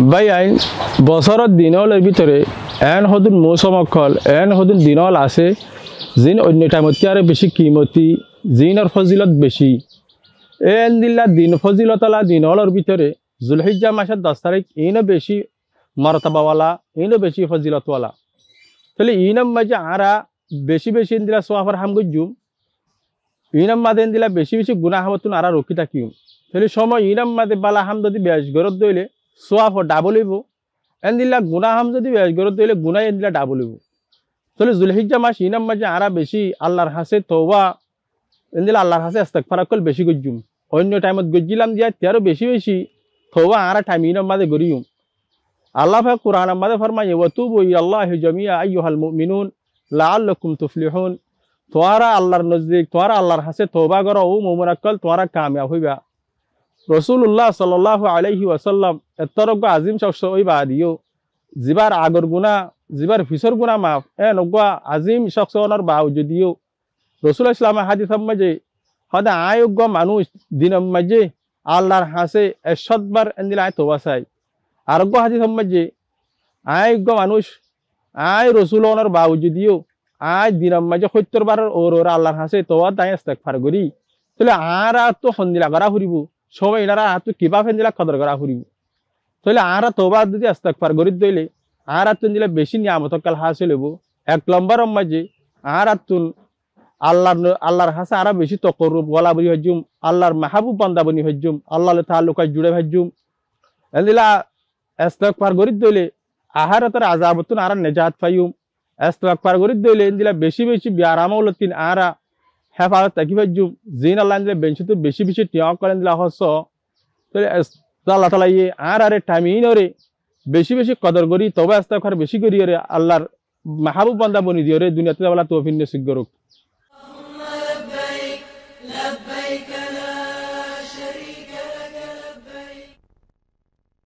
ভাই আইন বছরের দিনলের ভিতরে এন হদুন মৌসুম অকল এন হদুন দিনল আছে জিন অন্য টাইমত আরো বেশি কিমতি জিনের ফজিলত বেশি এন দিল্লা দিন ফজিলতলা দিনলের ভিতরে জুলহিজ্জা মাসের 10 তারিখ ইনও বেশি মর্তবাওয়ালা ইনও বেশি ফজিলতওয়ালা তাহলে ইনম মাঝে আরা বেশি বেশি দিলা সোয়াফার হাম গুজুম ইনম মাদে দিলা বেশি বেশি গুনাহ হতুন আরা রকি থাকিম তাহলে সময় ইনম মাদে বালা হাম যদি বেশ গরত দইলে সোয়াফ ডাবল হইব এন দিলা গুনাহ হাম যদি বেশ গরত দইলে গুনাহ এন দিলা ডাবল হইব তাহলে জুলহিজ্জা মাস ইনম মাঝে আরা বেশি আল্লাহর হাসে তওবা এন দিলা আল্লাহর হাসে ইস্তিগফার কল বেশি গজুম অন্য টাইমত গজিলাম দিয়া তেরো বেশি বেশি তওবা আরা টাইম ইনম মাদে গরিউম আল্লাহ পাক কুরআনের মাঝে ফরমায় ওয়াতুবু ইলাল্লাহি জামিআ আইয়ুহাল মুমিনুন লাআল্লাকুম তুফলিহুন তোরা আল্লাহর নজদিক তোরা আল্লাহর হাসে তওবা করো ও মুমিনাকল তোরা কামিয়াব হইবা রাসূলুল্লাহ সাল্লাল্লাহু আলাইহি ওয়াসাল্লাম এতরগ আজিম শখস হইবা দিও জিবার আগর গুনাহ জিবার ফিসর গুনাহ মাফ এ নগা আজিম শখস ওনার বাউ যদিও রাসূল ইসলামের হাদিসের মাঝে হদা আয়োগ্য মানুষ দিনের মাঝে আল্লাহর হাসে 100 বার এন্দিলা তওবা চাই আরোগ্য হাদিস সম্মাজে আয়োগ্য মানুষ আয় রসুল ওনার বাউ যদিও আয় দিনাম মাঝে 70 বার ওর আল্লাহর হাসে তোয়া তাই ইস্তিগফার করি তাহলে আরা তো হন্দিলা করা ফুরিব সবাই এনারা তো কিবা ফেন্দিলা কদর করা ফুরিব তাহলে আরা তোবা যদি ইস্তিগফার করি দইলে আরা তুন দিলে বেশি নিয়ামত কাল হাসিল হইব 1 নম্বর মাঝে আরা তুন আল্লাহর হাসে আরা বেশি তকরুব ওয়ালা বলি হজুম আল্লাহর মাহবুব বান্দা বনি হজুম আল্লাহর তাআল্লুকা জুড়ে হজুম এন্দিলা ইস্তিগফার করি দইলে আহারাতের আযাবতুন আরা নেজাত পাইম ইস্তিগফার করি দইলে ইনদিলা বেশি বেশি বিয়ারামউলতিন আরা হেফাজত তাকিবাজুম জিন আল্লাহ ইনদিলা বেঞ্চুত বেশি বেশি টিয়া করেন দিলা হস তাহলে আল্লাহ তাআলা ই আরারে টাইমিন ওরে বেশি বেশি কদর করি তওবা ইস্তিগফার বেশি করি রে আল্লাহর মাহবুব বান্দা বনি দিও রে দুনিয়াতে বলা তৌফিক নসিব করুক।